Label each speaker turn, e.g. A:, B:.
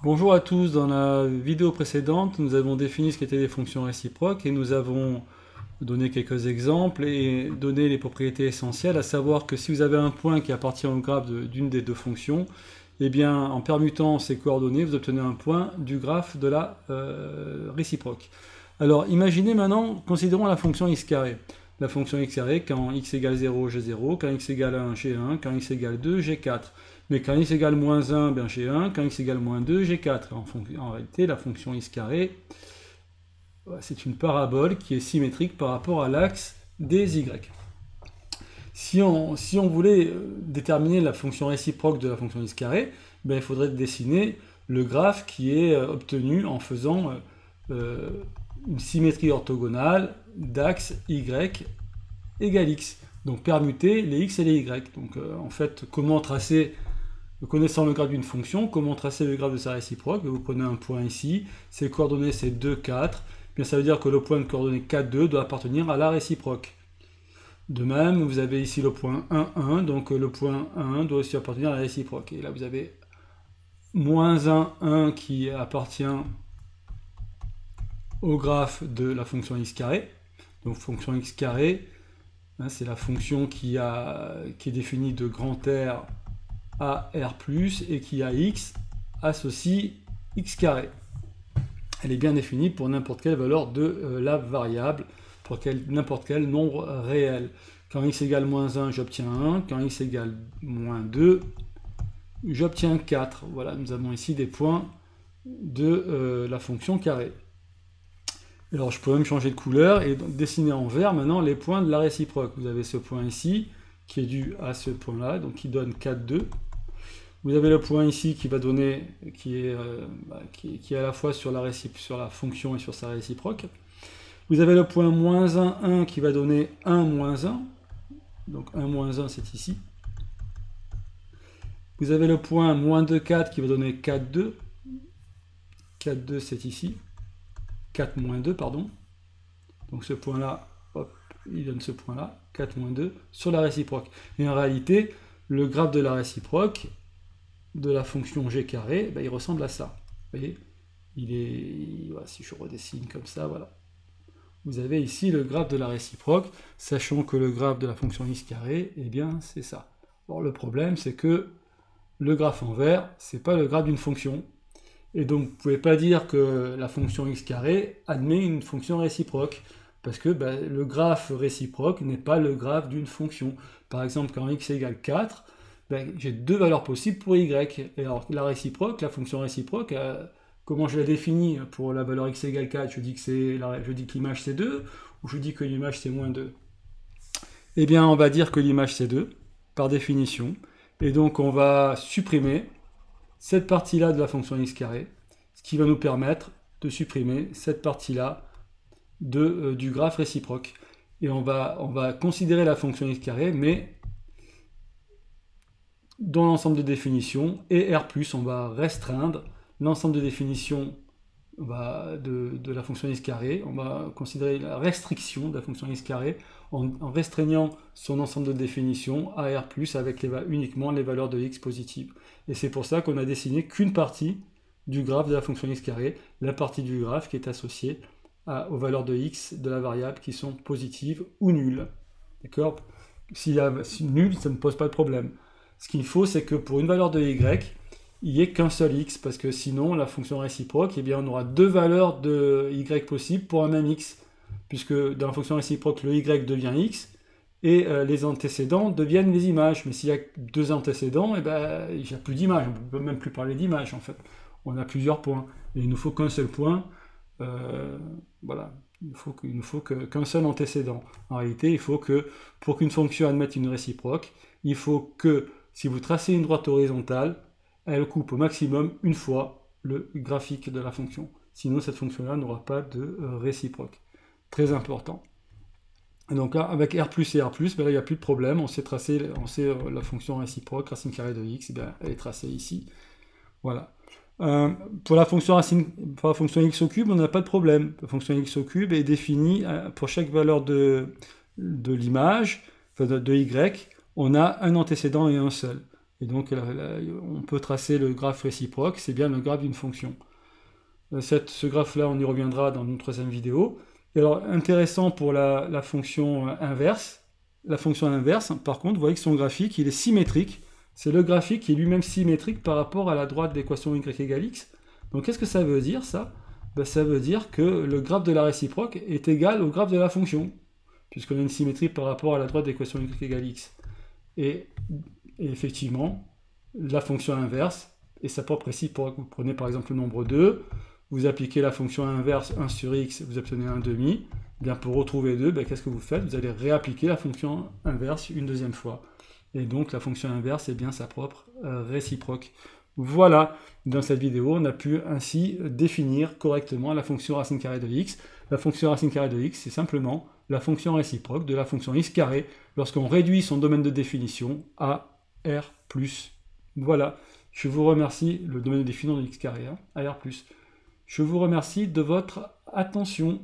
A: Bonjour à tous, dans la vidéo précédente, nous avons défini ce qu'étaient les fonctions réciproques et nous avons donné quelques exemples et donné les propriétés essentielles, à savoir que si vous avez un point qui appartient au graphe d'une des deux fonctions, eh bien, en permutant ces coordonnées, vous obtenez un point du graphe de la réciproque. Alors, imaginez maintenant, considérons la fonction x carré. La fonction x carré, quand x égale 0, j'ai 0, quand x égale 1, j'ai 1, quand x égale 2, j'ai 4. Mais quand x égale moins 1, ben j'ai 1, quand x égale moins 2, j'ai 4. En réalité, la fonction x carré, c'est une parabole qui est symétrique par rapport à l'axe des y. Si on voulait déterminer la fonction réciproque de la fonction x carré, ben, il faudrait dessiner le graphe qui est obtenu en faisant une symétrie orthogonale d'axe y égale x. Donc permuter les x et les y. Donc en fait, comment tracer, connaissant le graphe d'une fonction, comment tracer le graphe de sa réciproque? Vous prenez un point ici, ses coordonnées c'est 2, 4. Bien, ça veut dire que le point de coordonnées 4, 2 doit appartenir à la réciproque. De même, vous avez ici le point 1, 1, donc le point 1 doit aussi appartenir à la réciproque. Et là, vous avez moins 1, 1 qui appartient au graphe de la fonction x carré. Donc fonction x carré, hein, c'est la fonction qui est définie de grand R à R+, et qui a x associe x carré. Elle est bien définie pour n'importe quelle valeur de la variable, pour n'importe quel nombre réel. Quand x égale moins 1, j'obtiens 1. Quand x égale moins 2, j'obtiens 4. Voilà, nous avons ici des points de la fonction carré. Alors je peux même changer de couleur et dessiner en vert maintenant les points de la réciproque. Vous avez ce point ici qui est dû à ce point-là, donc qui donne 4, 2. Vous avez le point ici qui va donner, qui est à la fois sur la fonction et sur sa réciproque. Vous avez le point moins 1, 1 qui va donner 1, moins 1. Donc 1, moins 1, c'est ici. Vous avez le point moins 2, 4 qui va donner 4, 2. 4, 2, c'est ici. 4, moins 2, pardon. Donc ce point-là, hop, il donne ce point-là, 4, moins 2, sur la réciproque. Et en réalité, le graphe de la réciproque de la fonction g carré, ben, il ressemble à ça. Vous voyez, voilà, si je redessine comme ça, voilà. Vous avez ici le graphe de la réciproque, sachant que le graphe de la fonction x carré, eh bien, c'est ça. Or, le problème, c'est que le graphe en vert, c'est pas le graphe d'une fonction. Et donc, vous ne pouvez pas dire que la fonction x carré admet une fonction réciproque, parce que ben, le graphe réciproque n'est pas le graphe d'une fonction. Par exemple, quand x égale 4, ben, j'ai deux valeurs possibles pour y. Et alors, la réciproque, la fonction réciproque, comment je la définis? Pour la valeur x égale 4, je dis que l'image c'est 2, ou je dis que l'image c'est moins 2? Eh bien, on va dire que l'image c'est 2, par définition. Et donc, on va supprimer cette partie-là de la fonction x carré, ce qui va nous permettre de supprimer cette partie-là du graphe réciproque. Et on va considérer la fonction x carré, mais dans l'ensemble de définitions, et R+, on va restreindre l'ensemble de définitions de la fonction x carré, on va considérer la restriction de la fonction x carré en restreignant son ensemble de définitions à R+, avec uniquement les valeurs de x positives. Et c'est pour ça qu'on a dessiné qu'une partie du graphe de la fonction x carré, la partie du graphe qui est associée aux valeurs de x de la variable qui sont positives ou nulles. D'accord? Si nul, ça ne pose pas de problème. Ce qu'il faut, c'est que pour une valeur de y, il n'y ait qu'un seul x, parce que sinon, la fonction réciproque, eh bien, on aura deux valeurs de y possibles pour un même x, puisque dans la fonction réciproque, le y devient x, et les antécédents deviennent les images. Mais s'il y a deux antécédents, eh ben, il n'y a plus d'image, on ne peut même plus parler d'image, en fait. On a plusieurs points, et il ne nous faut qu'un seul point, voilà. Il ne faut qu'un seul antécédent. En réalité, il faut que, pour qu'une fonction admette une réciproque, il faut que, si vous tracez une droite horizontale, elle coupe au maximum une fois le graphique de la fonction. Sinon, cette fonction-là n'aura pas de réciproque. Très important. Et donc là, avec R+, et R+, ben là, il n'y a plus de problème. On sait la fonction réciproque, racine carrée de x, ben, elle est tracée ici. Voilà. Pour la fonction x au cube, on n'a pas de problème. La fonction x au cube est définie pour chaque valeur de l'image, enfin de y, on a un antécédent et un seul. Et donc on peut tracer le graphe réciproque, c'est bien le graphe d'une fonction. Ce graphe-là, on y reviendra dans une troisième vidéo. Et alors, intéressant pour la fonction inverse. La fonction inverse, par contre, vous voyez que son graphique, il est symétrique. C'est le graphique qui est lui-même symétrique par rapport à la droite de l'équation y égale x. Donc, qu'est-ce que ça veut dire, ça? Ben, ça veut dire que le graphe de la réciproque est égal au graphe de la fonction, puisqu'on a une symétrie par rapport à la droite de l'équation y égale x. Et effectivement, la fonction inverse et sa propre réciproque. Vous prenez par exemple le nombre 2, vous appliquez la fonction inverse 1 sur x, vous obtenez 1/2. Bien, pour retrouver 2, ben, qu'est-ce que vous faites? Vous allez réappliquer la fonction inverse une deuxième fois. Et donc la fonction inverse est bien sa propre réciproque. Voilà, dans cette vidéo, on a pu ainsi définir correctement la fonction racine carrée de x. La fonction racine carrée de x, c'est simplement la fonction réciproque de la fonction x carré lorsqu'on réduit son domaine de définition à R+. Voilà, je vous remercie, le domaine de définition de x carré, à R+. Je vous remercie de votre attention.